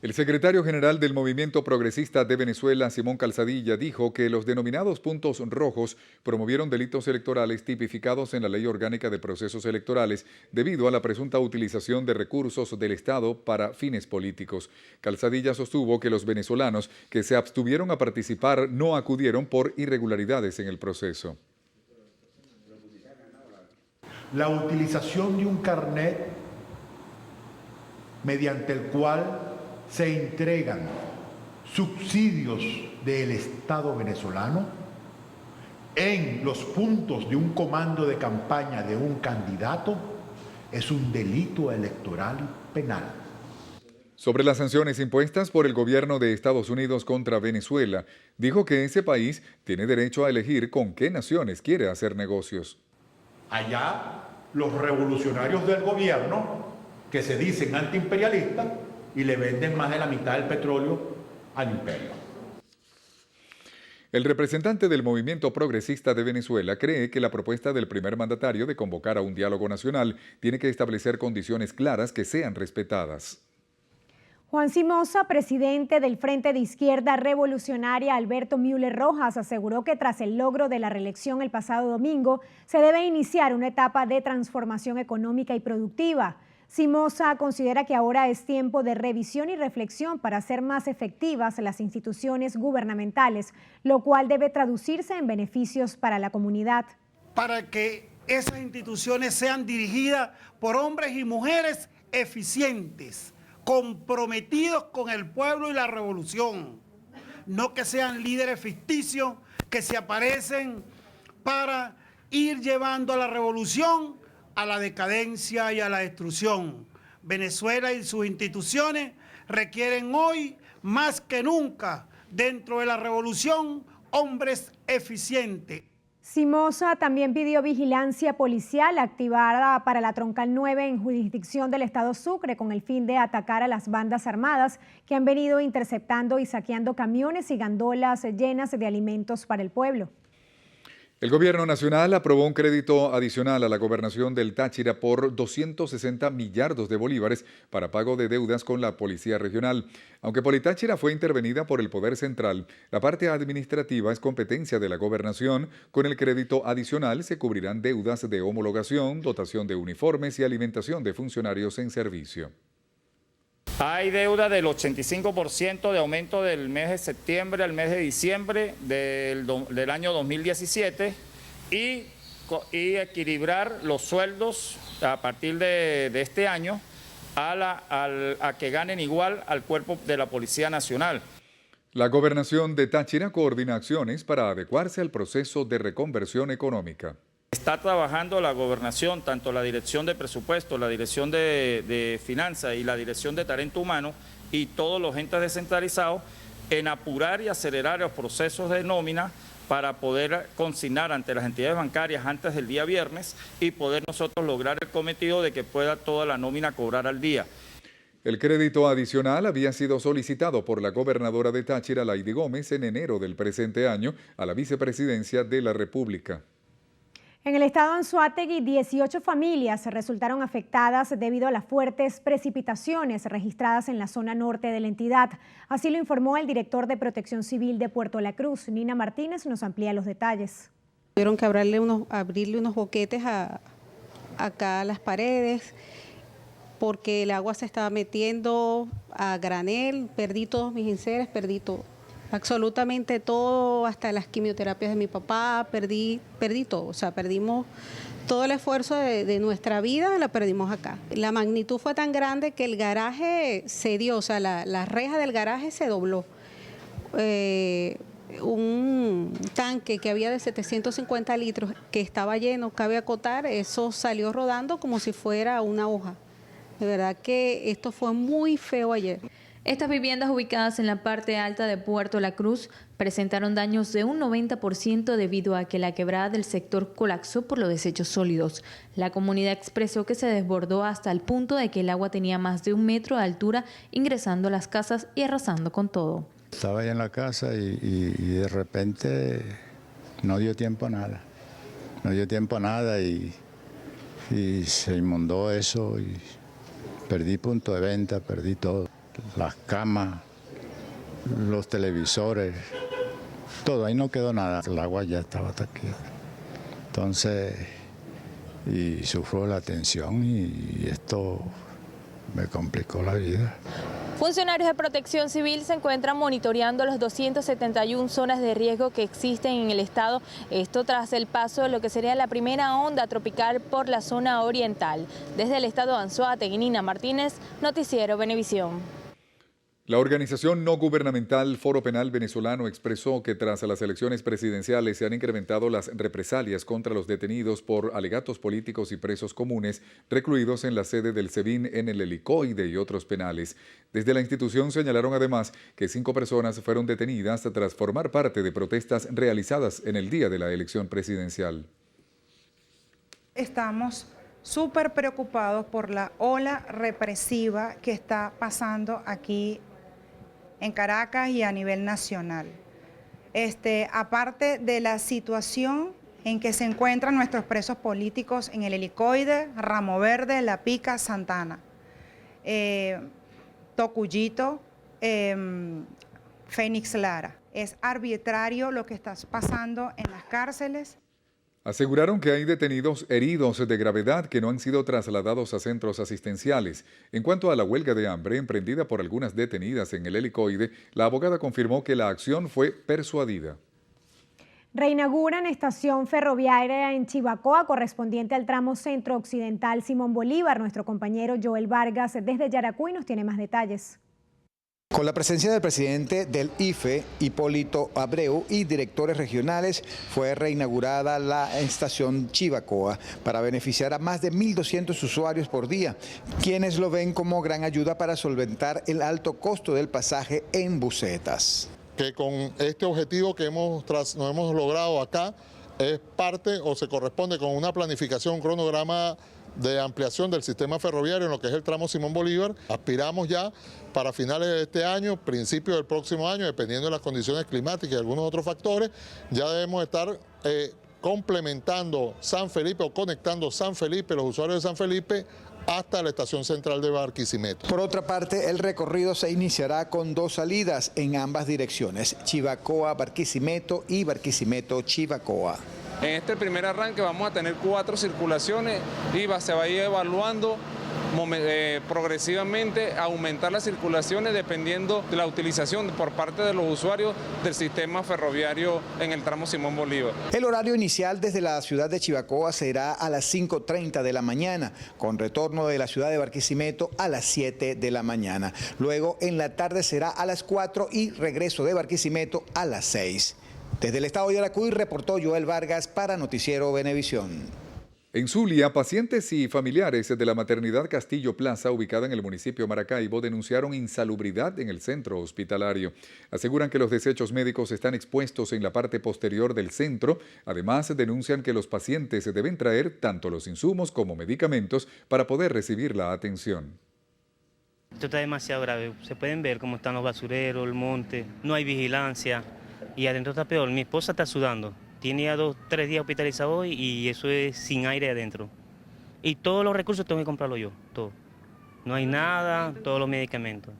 El secretario general del Movimiento Progresista de Venezuela, Simón Calzadilla, dijo que los denominados puntos rojos promovieron delitos electorales tipificados en la Ley Orgánica de Procesos Electorales debido a la presunta utilización de recursos del Estado para fines políticos. Calzadilla sostuvo que los venezolanos que se abstuvieron a participar no acudieron por irregularidades en el proceso. La utilización de un carnet mediante el cual se entregan subsidios del Estado venezolano en los puntos de un comando de campaña de un candidato es un delito electoral penal. Sobre las sanciones impuestas por el gobierno de Estados Unidos contra Venezuela, dijo que ese país tiene derecho a elegir con qué naciones quiere hacer negocios. Allá, los revolucionarios del gobierno, que se dicen antiimperialistas, y le venden más de la mitad del petróleo al imperio. El representante del Movimiento Progresista de Venezuela cree que la propuesta del primer mandatario de convocar a un diálogo nacional tiene que establecer condiciones claras que sean respetadas. Juan Simosa, presidente del Frente de Izquierda Revolucionaria Alberto Müller Rojas, aseguró que tras el logro de la reelección el pasado domingo, se debe iniciar una etapa de transformación económica y productiva. Simosa considera que ahora es tiempo de revisión y reflexión para hacer más efectivas las instituciones gubernamentales, lo cual debe traducirse en beneficios para la comunidad. Para que esas instituciones sean dirigidas por hombres y mujeres eficientes, comprometidos con el pueblo y la revolución, no que sean líderes ficticios que se aparecen para ir llevando a la revolución a la decadencia y a la destrucción. Venezuela y sus instituciones requieren hoy, más que nunca, dentro de la revolución, hombres eficientes. Simosa también pidió vigilancia policial activada para la Troncal 9 en jurisdicción del Estado Sucre con el fin de atacar a las bandas armadas que han venido interceptando y saqueando camiones y gandolas llenas de alimentos para el pueblo. El Gobierno Nacional aprobó un crédito adicional a la Gobernación del Táchira por 260 millardos de bolívares para pago de deudas con la Policía Regional. Aunque Politáchira fue intervenida por el Poder Central, la parte administrativa es competencia de la Gobernación. Con el crédito adicional se cubrirán deudas de homologación, dotación de uniformes y alimentación de funcionarios en servicio. Hay deuda del 85% de aumento del mes de septiembre al mes de diciembre del año 2017 y equilibrar los sueldos a partir de este año a que ganen igual al cuerpo de la Policía Nacional. La Gobernación de Táchira coordina acciones para adecuarse al proceso de reconversión económica. Está trabajando la gobernación, tanto la Dirección de Presupuesto, la Dirección de Finanzas y la Dirección de Talento Humano y todos los entes descentralizados en apurar y acelerar los procesos de nómina para poder consignar ante las entidades bancarias antes del día viernes y poder nosotros lograr el cometido de que pueda toda la nómina cobrar al día. El crédito adicional había sido solicitado por la gobernadora de Táchira, Laidy Gómez, en enero del presente año a la vicepresidencia de la República. En el estado Anzoátegui, 18 familias resultaron afectadas debido a las fuertes precipitaciones registradas en la zona norte de la entidad. Así lo informó el director de Protección Civil de Puerto La Cruz. Nina Martínez nos amplía los detalles. Tuvieron que abrirle unos boquetes acá a las paredes porque el agua se estaba metiendo a granel. Perdí todos mis enseres, perdí todo. absolutamente todo, hasta las quimioterapias de mi papá, perdí todo, o sea, perdimos todo el esfuerzo de nuestra vida, la perdimos acá. La magnitud fue tan grande que el garaje se dio, o sea, la reja del garaje se dobló. Un tanque que había de 750 litros que estaba lleno, cabe acotar, eso salió rodando como si fuera una hoja. De verdad que esto fue muy feo ayer. Estas viviendas ubicadas en la parte alta de Puerto La Cruz presentaron daños de un 90% debido a que la quebrada del sector colapsó por los desechos sólidos. La comunidad expresó que se desbordó hasta el punto de que el agua tenía más de 1 metro de altura, ingresando a las casas y arrasando con todo. Estaba ahí en la casa y de repente no dio tiempo a nada. No dio tiempo a nada y se inundó eso y perdí punto de venta, perdí todo. Las camas, los televisores, todo, ahí no quedó nada. El agua ya estaba hasta aquí. Entonces, y sufro la tensión y esto me complicó la vida. Funcionarios de Protección Civil se encuentran monitoreando las 271 zonas de riesgo que existen en el estado, esto tras el paso de lo que sería la primera onda tropical por la zona oriental. Desde el estado de Anzoátegui, Nina Martínez, Noticiero Venevisión. La organización no gubernamental Foro Penal Venezolano expresó que tras las elecciones presidenciales se han incrementado las represalias contra los detenidos por alegatos políticos y presos comunes recluidos en la sede del SEBIN en el Helicoide y otros penales. Desde la institución señalaron además que 5 personas fueron detenidas tras formar parte de protestas realizadas en el día de la elección presidencial. Estamos súper preocupados por la ola represiva que está pasando aquí en Caracas y a nivel nacional. Aparte de la situación en que se encuentran nuestros presos políticos en el Helicoide, Ramo Verde, La Pica, Santana, Tocuyito, Fénix Lara. Es arbitrario lo que está pasando en las cárceles. Aseguraron que hay detenidos heridos de gravedad que no han sido trasladados a centros asistenciales. En cuanto a la huelga de hambre emprendida por algunas detenidas en el Helicoide, la abogada confirmó que la acción fue persuadida. Reinauguran estación ferroviaria en Chivacoa correspondiente al tramo centro-occidental Simón Bolívar. Nuestro compañero Joel Vargas desde Yaracuy nos tiene más detalles. Con la presencia del presidente del IFE, Hipólito Abreu, y directores regionales, fue reinaugurada la estación Chivacoa para beneficiar a más de 1.200 usuarios por día, quienes lo ven como gran ayuda para solventar el alto costo del pasaje en busetas. Que con este objetivo que nos hemos logrado acá es parte o se corresponde con una planificación, un cronograma de ampliación del sistema ferroviario en lo que es el tramo Simón Bolívar. Aspiramos ya para finales de este año, principios del próximo año, dependiendo de las condiciones climáticas y algunos otros factores, ya debemos estar complementando San Felipe o conectando San Felipe, los usuarios de San Felipe, hasta la estación central de Barquisimeto. Por otra parte, el recorrido se iniciará con 2 salidas en ambas direcciones, Chivacoa-Barquisimeto y Barquisimeto-Chivacoa. En este primer arranque vamos a tener 4 circulaciones y se va a ir evaluando progresivamente aumentar las circulaciones dependiendo de la utilización por parte de los usuarios del sistema ferroviario en el tramo Simón Bolívar. El horario inicial desde la ciudad de Chivacoa será a las 5:30 de la mañana, con retorno de la ciudad de Barquisimeto a las 7 de la mañana. Luego en la tarde será a las 4 y regreso de Barquisimeto a las 6. Desde el estado de Yaracuy reportó Joel Vargas para Noticiero Venevisión. En Zulia, pacientes y familiares de la maternidad Castillo Plaza, ubicada en el municipio Maracaibo, denunciaron insalubridad en el centro hospitalario. Aseguran que los desechos médicos están expuestos en la parte posterior del centro. Además, denuncian que los pacientes deben traer tanto los insumos como medicamentos para poder recibir la atención. Esto está demasiado grave. Se pueden ver cómo están los basureros, el monte, no hay vigilancia y adentro está peor. Mi esposa está sudando. Tiene ya 2-3 días hospitalizado hoy y eso es sin aire adentro. Y todos los recursos tengo que comprarlo yo, todo. No hay nada, todos los medicamentos.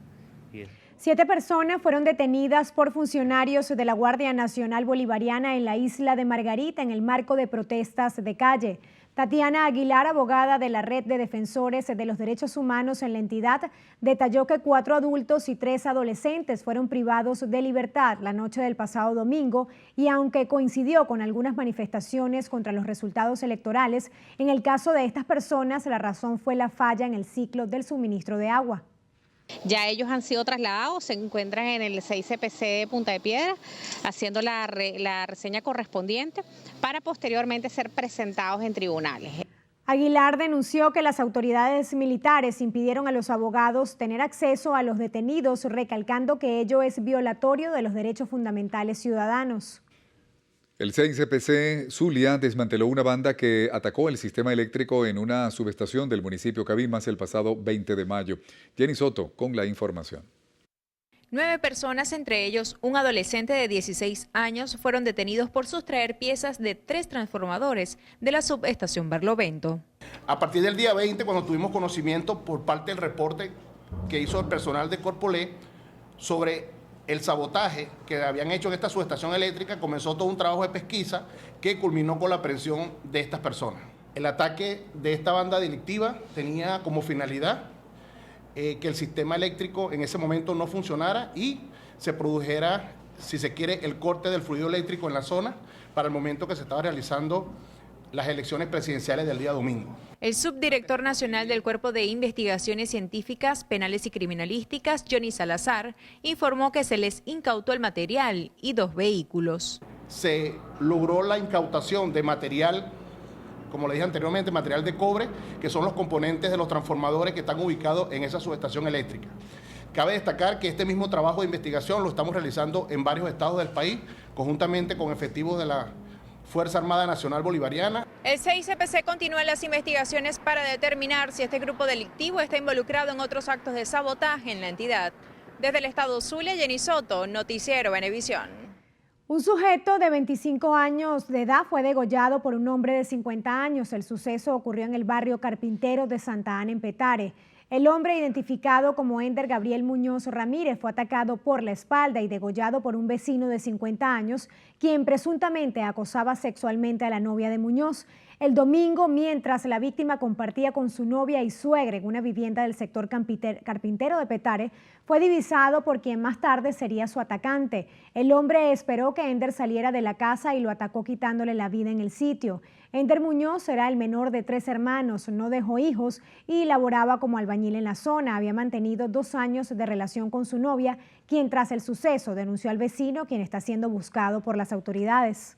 7 personas fueron detenidas por funcionarios de la Guardia Nacional Bolivariana en la isla de Margarita en el marco de protestas de calle. Tatiana Aguilar, abogada de la Red de Defensores de los Derechos Humanos en la entidad, detalló que 4 adultos y 3 adolescentes fueron privados de libertad la noche del pasado domingo y aunque coincidió con algunas manifestaciones contra los resultados electorales, en el caso de estas personas la razón fue la falla en el ciclo del suministro de agua. Ya ellos han sido trasladados, se encuentran en el 6CPC de Punta de Piedra, haciendo la reseña correspondiente para posteriormente ser presentados en tribunales. Aguilar denunció que las autoridades militares impidieron a los abogados tener acceso a los detenidos, recalcando que ello es violatorio de los derechos fundamentales ciudadanos. El 6CPC Zulia desmanteló una banda que atacó el sistema eléctrico en una subestación del municipio Cabimas el pasado 20 de mayo. Jenny Soto con la información. 9 personas, entre ellos un adolescente de 16 años, fueron detenidos por sustraer piezas de 3 transformadores de la subestación Barlovento. A partir del día 20, cuando tuvimos conocimiento por parte del reporte que hizo el personal de Corpolé sobre el sabotaje que habían hecho en esta subestación eléctrica, comenzó todo un trabajo de pesquisa que culminó con la aprehensión de estas personas. El ataque de esta banda delictiva tenía como finalidad que el sistema eléctrico en ese momento no funcionara y se produjera, si se quiere, el corte del fluido eléctrico en la zona para el momento que se estaba realizando las elecciones presidenciales del día domingo. El subdirector nacional del Cuerpo de Investigaciones Científicas, Penales y Criminalísticas, Johnny Salazar, informó que se les incautó el material y 2 vehículos. Se logró la incautación de material, como le dije anteriormente, material de cobre, que son los componentes de los transformadores que están ubicados en esa subestación eléctrica. Cabe destacar que este mismo trabajo de investigación lo estamos realizando en varios estados del país, conjuntamente con efectivos de la Fuerza Armada Nacional Bolivariana. El 6CPC continúa las investigaciones para determinar si este grupo delictivo está involucrado en otros actos de sabotaje en la entidad. Desde el estado Zulia, Jenny Soto, Noticiero Venevisión. Un sujeto de 25 años de edad fue degollado por un hombre de 50 años. El suceso ocurrió en el barrio Carpintero de Santa Ana, en Petare. El hombre, identificado como Ender Gabriel Muñoz Ramírez, fue atacado por la espalda y degollado por un vecino de 50 años, quien presuntamente acosaba sexualmente a la novia de Muñoz. El domingo, mientras la víctima compartía con su novia y suegra en una vivienda del sector Carpintero de Petare, fue divisado por quien más tarde sería su atacante. El hombre esperó que Ender saliera de la casa y lo atacó quitándole la vida en el sitio. Ender Muñoz era el menor de 3 hermanos, no dejó hijos y laboraba como albañil en la zona. Había mantenido 2 años de relación con su novia, quien tras el suceso denunció al vecino, quien está siendo buscado por las autoridades.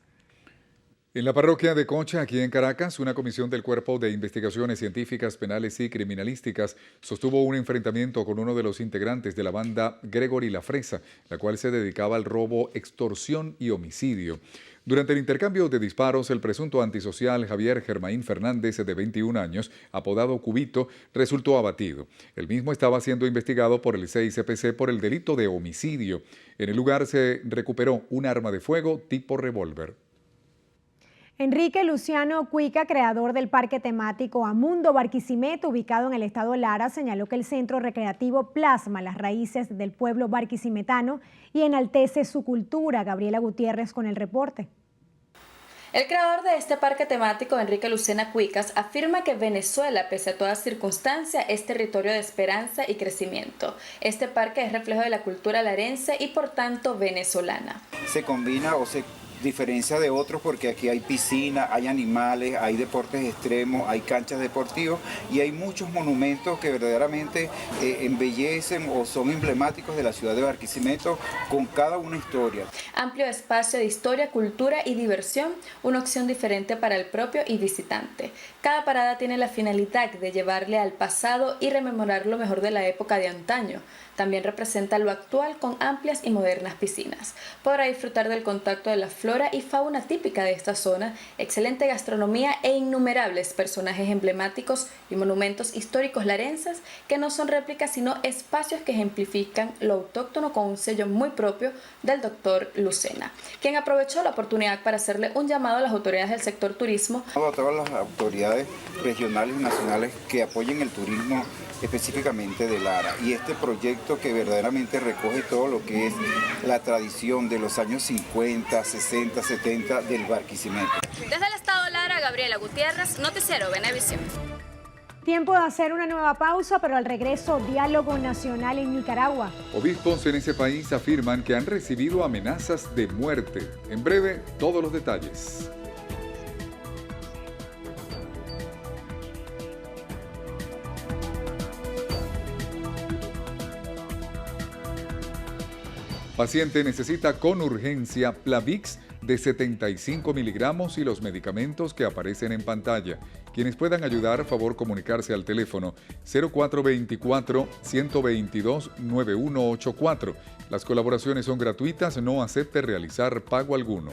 En la parroquia de Concha, aquí en Caracas, una comisión del Cuerpo de Investigaciones Científicas, Penales y Criminalísticas sostuvo un enfrentamiento con uno de los integrantes de la banda Gregory La Fresa, la cual se dedicaba al robo, extorsión y homicidio. Durante el intercambio de disparos, el presunto antisocial Javier Germaín Fernández, de 21 años, apodado Cubito, resultó abatido. El mismo estaba siendo investigado por el 6CPC por el delito de homicidio. En el lugar se recuperó un arma de fuego tipo revólver. Enrique Luciano Cuica, creador del parque temático Amundo Barquisimeto, ubicado en el estado Lara, señaló que el centro recreativo plasma las raíces del pueblo barquisimetano y enaltece su cultura. Gabriela Gutiérrez con el reporte. El creador de este parque temático, Enrique Lucena Cuicas, afirma que Venezuela, pese a toda circunstancia, es territorio de esperanza y crecimiento. Este parque es reflejo de la cultura larense y por tanto venezolana. Se combina o se diferencia de otros porque aquí hay piscina, hay animales, hay deportes extremos, hay canchas deportivas y hay muchos monumentos que verdaderamente embellecen o son emblemáticos de la ciudad de Barquisimeto, con cada una historia. Amplio espacio de historia, cultura y diversión, una opción diferente para el propio y visitante. Cada parada tiene la finalidad de llevarle al pasado y rememorar lo mejor de la época de antaño. También representa lo actual con amplias y modernas piscinas. Podrá disfrutar del contacto de la flora y fauna típica de esta zona, excelente gastronomía e innumerables personajes emblemáticos y monumentos históricos larenses que no son réplicas sino espacios que ejemplifican lo autóctono con un sello muy propio del doctor Lucena, quien aprovechó la oportunidad para hacerle un llamado a las autoridades del sector turismo. A todas las autoridades regionales y nacionales que apoyen el turismo específicamente de Lara. Y este proyecto que verdaderamente recoge todo lo que es la tradición de los años 50, 60, 70 del Barquisimeto. Desde el estado Lara, Gabriela Gutiérrez, Noticiero Venevisión. Tiempo de hacer una nueva pausa, pero al regreso, diálogo nacional en Nicaragua. Obispos en ese país afirman que han recibido amenazas de muerte. En breve, todos los detalles. Paciente necesita con urgencia Plavix de 75 miligramos y los medicamentos que aparecen en pantalla. Quienes puedan ayudar, favor comunicarse al teléfono 0424-122-9184. Las colaboraciones son gratuitas, no acepte realizar pago alguno.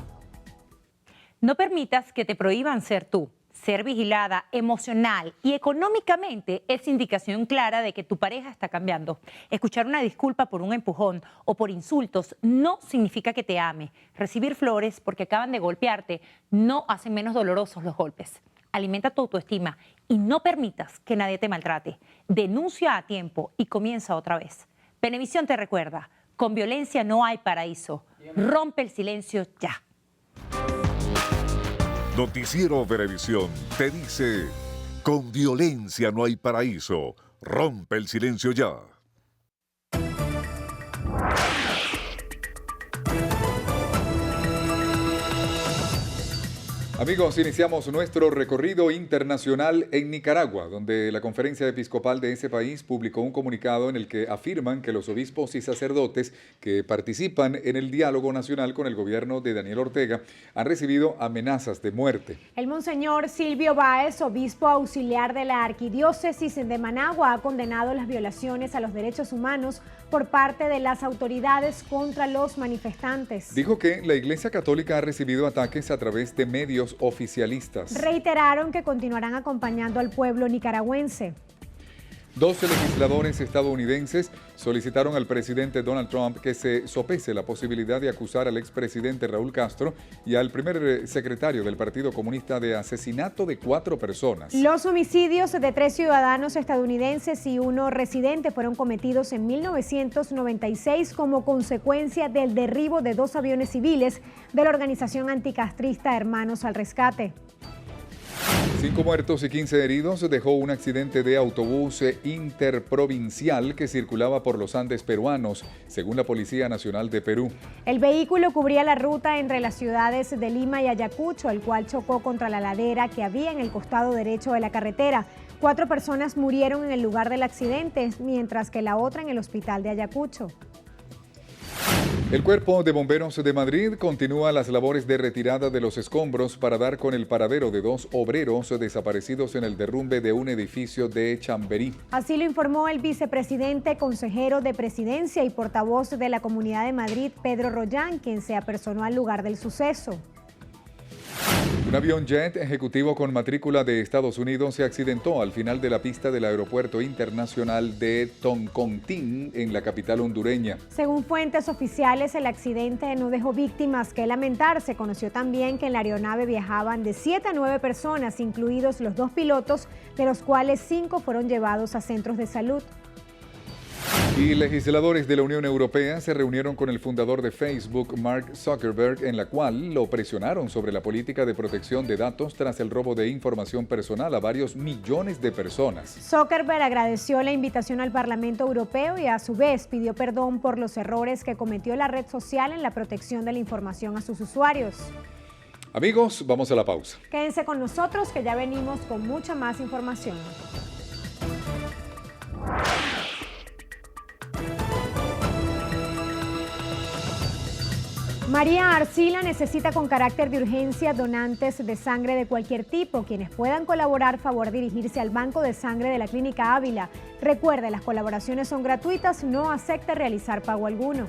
No permitas que te prohíban ser tú. Ser vigilada emocional y económicamente es indicación clara de que tu pareja está cambiando. Escuchar una disculpa por un empujón o por insultos no significa que te ame. Recibir flores porque acaban de golpearte no hace menos dolorosos los golpes. Alimenta tu autoestima y no permitas que nadie te maltrate. Denuncia a tiempo y comienza otra vez. Venevisión te recuerda, con violencia no hay paraíso. Rompe el silencio ya. Noticiero Venevisión te dice, con violencia no hay paraíso, rompe el silencio ya. Amigos, iniciamos nuestro recorrido internacional en Nicaragua, donde la Conferencia Episcopal de ese país publicó un comunicado en el que afirman que los obispos y sacerdotes que participan en el diálogo nacional con el gobierno de Daniel Ortega han recibido amenazas de muerte. El monseñor Silvio Báez, obispo auxiliar de la Arquidiócesis de Managua, ha condenado las violaciones a los derechos humanos por parte de las autoridades contra los manifestantes. Dijo que la Iglesia Católica ha recibido ataques a través de medios oficialistas. Reiteraron que continuarán acompañando al pueblo nicaragüense. 12 legisladores estadounidenses solicitaron al presidente Donald Trump que se sopese la posibilidad de acusar al expresidente Raúl Castro y al primer secretario del Partido Comunista de asesinato de 4 personas. Los homicidios de 3 ciudadanos estadounidenses y 1 residente fueron cometidos en 1996 como consecuencia del derribo de 2 aviones civiles de la organización anticastrista Hermanos al Rescate. 5 muertos y 15 heridos dejó un accidente de autobús interprovincial que circulaba por los Andes peruanos, según la Policía Nacional de Perú. El vehículo cubría la ruta entre las ciudades de Lima y Ayacucho, el cual chocó contra la ladera que había en el costado derecho de la carretera. 4 personas murieron en el lugar del accidente, mientras que la otra en el hospital de Ayacucho. El Cuerpo de Bomberos de Madrid continúa las labores de retirada de los escombros para dar con el paradero de 2 obreros desaparecidos en el derrumbe de un edificio de Chamberí. Así lo informó el vicepresidente, consejero de Presidencia y portavoz de la Comunidad de Madrid, Pedro Rollán, quien se apersonó al lugar del suceso. Un avión jet ejecutivo con matrícula de Estados Unidos se accidentó al final de la pista del Aeropuerto Internacional de Toncontín, en la capital hondureña. Según fuentes oficiales, el accidente no dejó víctimas que lamentar. Se conoció también que en la aeronave viajaban de 7 a 9 personas, incluidos los 2 pilotos, de los cuales 5 fueron llevados a centros de salud. Y legisladores de la Unión Europea se reunieron con el fundador de Facebook, Mark Zuckerberg, en la cual lo presionaron sobre la política de protección de datos tras el robo de información personal a varios millones de personas. Zuckerberg agradeció la invitación al Parlamento Europeo y a su vez pidió perdón por los errores que cometió la red social en la protección de la información a sus usuarios. Amigos, vamos a la pausa. Quédense con nosotros que ya venimos con mucha más información. María Arcila necesita con carácter de urgencia donantes de sangre de cualquier tipo. Quienes puedan colaborar, favor dirigirse al Banco de Sangre de la Clínica Ávila. Recuerde, las colaboraciones son gratuitas, no acepte realizar pago alguno.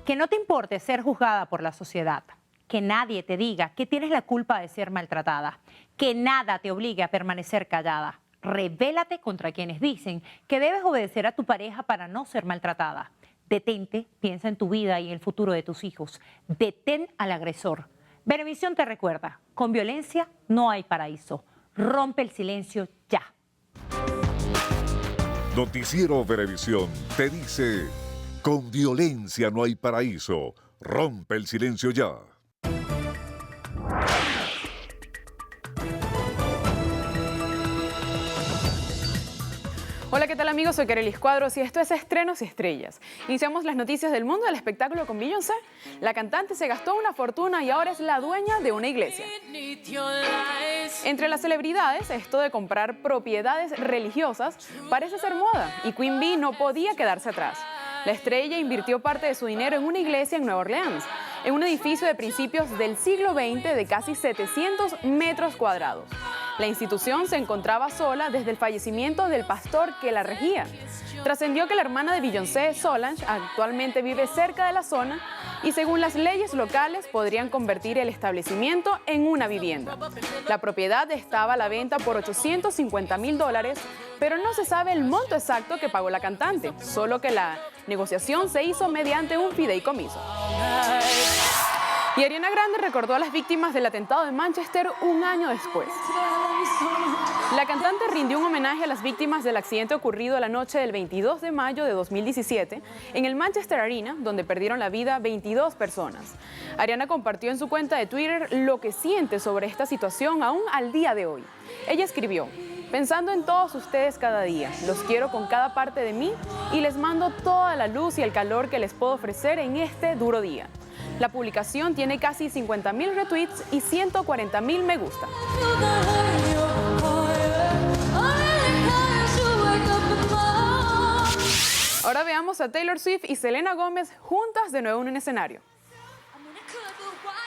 Que no te importe ser juzgada por la sociedad. Que nadie te diga que tienes la culpa de ser maltratada. Que nada te obligue a permanecer callada. Rebélate contra quienes dicen que debes obedecer a tu pareja para no ser maltratada. Detente, piensa en tu vida y en el futuro de tus hijos. Detén al agresor. Venevisión te recuerda, con violencia no hay paraíso. Rompe el silencio ya. Noticiero Venevisión te dice, con violencia no hay paraíso. Rompe el silencio ya. Hola, ¿qué tal amigos? Soy Carelis Cuadros y esto es Estrenos y Estrellas. Iniciamos las noticias del mundo del espectáculo con Beyoncé. La cantante se gastó una fortuna y ahora es la dueña de una iglesia. Entre las celebridades, esto de comprar propiedades religiosas parece ser moda y Queen Bee no podía quedarse atrás. La estrella invirtió parte de su dinero en una iglesia en Nueva Orleans, en un edificio de principios del siglo XX de casi 700 metros cuadrados. La institución se encontraba sola desde el fallecimiento del pastor que la regía. Trascendió que la hermana de Beyoncé, Solange, actualmente vive cerca de la zona y según las leyes locales podrían convertir el establecimiento en una vivienda. La propiedad estaba a la venta por $850,000, pero no se sabe el monto exacto que pagó la cantante, solo que la negociación se hizo mediante un fideicomiso. Y Ariana Grande recordó a las víctimas del atentado de Manchester un año después. La cantante rindió un homenaje a las víctimas del accidente ocurrido la noche del 22 de mayo de 2017 en el Manchester Arena, donde perdieron la vida 22 personas. Ariana compartió en su cuenta de Twitter lo que siente sobre esta situación aún al día de hoy. Ella escribió: pensando en todos ustedes cada día, los quiero con cada parte de mí y les mando toda la luz y el calor que les puedo ofrecer en este duro día. La publicación tiene casi 50,000 retweets y 140,000 me gusta. Ahora veamos a Taylor Swift y Selena Gómez juntas de nuevo en un escenario.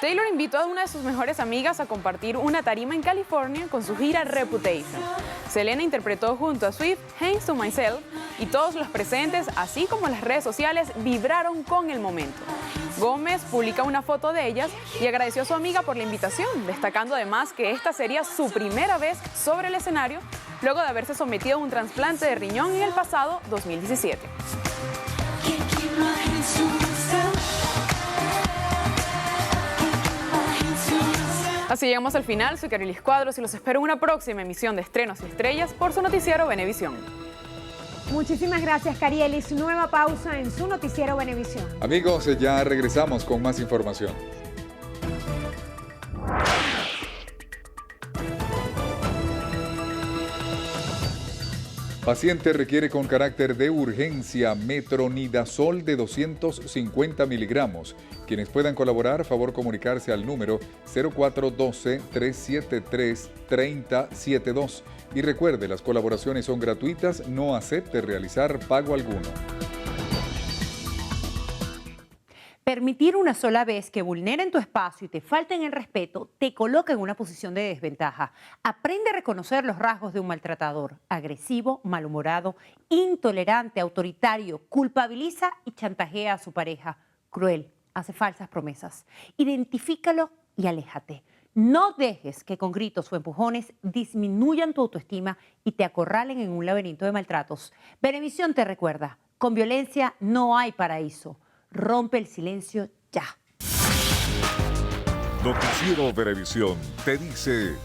Taylor invitó a una de sus mejores amigas a compartir una tarima en California con su gira Reputation. Selena interpretó junto a Swift Hands to Myself y todos los presentes, así como las redes sociales, vibraron con el momento. Gómez publica una foto de ellas y agradeció a su amiga por la invitación, destacando además que esta sería su primera vez sobre el escenario, luego de haberse sometido a un trasplante de riñón en el pasado 2017. Así llegamos al final. Soy Carelis Cuadros y los espero en una próxima emisión de Estrenos y Estrellas por su noticiero Venevisión. Muchísimas gracias, Carielis. Nueva pausa en su noticiero Venevisión. Amigos, ya regresamos con más información. Paciente requiere con carácter de urgencia metronidazol de 250 miligramos. Quienes puedan colaborar, favor comunicarse al número 0412-373-3072. Y recuerde, las colaboraciones son gratuitas, no acepte realizar pago alguno. Permitir una sola vez que vulneren tu espacio y te falten el respeto te coloca en una posición de desventaja. Aprende a reconocer los rasgos de un maltratador: agresivo, malhumorado, intolerante, autoritario, culpabiliza y chantajea a su pareja, cruel, hace falsas promesas. Identifícalo y aléjate. No dejes que con gritos o empujones disminuyan tu autoestima y te acorralen en un laberinto de maltratos. Venevisión te recuerda: con violencia no hay paraíso. Rompe el silencio ya. Noticiero Venevisión te dice,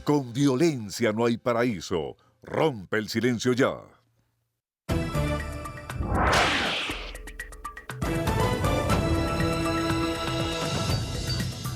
con violencia no hay paraíso. Rompe el silencio ya.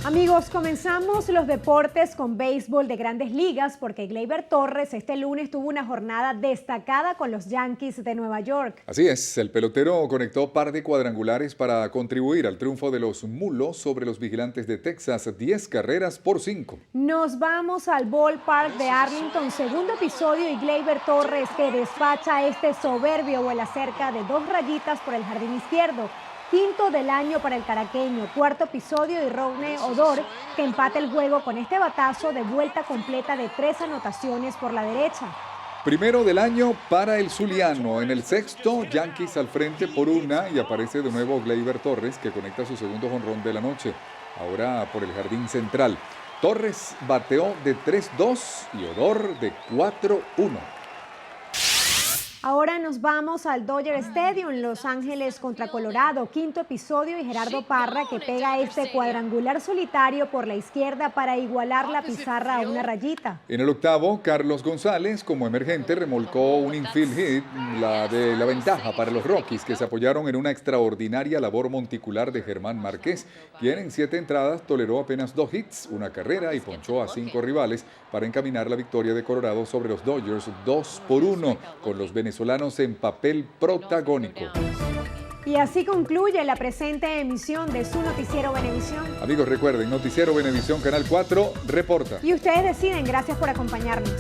Amigos, comenzamos los deportes con béisbol de Grandes Ligas porque Gleyber Torres este lunes tuvo una jornada destacada con los Yankees de Nueva York. Así es, el pelotero conectó par de cuadrangulares para contribuir al triunfo de los Mulos sobre los Vigilantes de Texas, 10 carreras por 5. Nos vamos al ballpark de Arlington, segundo episodio, y Gleyber Torres que despacha este soberbio vuela cerca de 2 rayitas por el jardín izquierdo. Quinto del año para el caraqueño, cuarto episodio, y Rougned Odor que empata el juego con este batazo de vuelta completa de 3 anotaciones por la derecha. Primero del año para el zuliano. En el sexto, Yankees al frente por 1 y aparece de nuevo Gleyber Torres que conecta su segundo jonrón de la noche, ahora por el jardín central. Torres bateó de 3-2 y Odor de 4-1. Ahora nos vamos al Dodger Stadium, Los Ángeles contra Colorado, quinto episodio, y Gerardo Parra que pega este cuadrangular solitario por la izquierda para igualar la pizarra a una rayita. En el octavo, Carlos González, como emergente, remolcó un infield hit, la de la ventaja para los Rockies, que se apoyaron en una extraordinaria labor monticular de Germán Márquez, quien en 7 entradas toleró apenas 2 hits, una carrera y ponchó a 5 rivales para encaminar la victoria de Colorado sobre los Dodgers 2-1, con los venezolanos en papel protagónico. Y así concluye la presente emisión de su Noticiero Venevisión. Amigos, recuerden, Noticiero Venevisión Canal 4 reporta. Y ustedes deciden. Gracias por acompañarnos.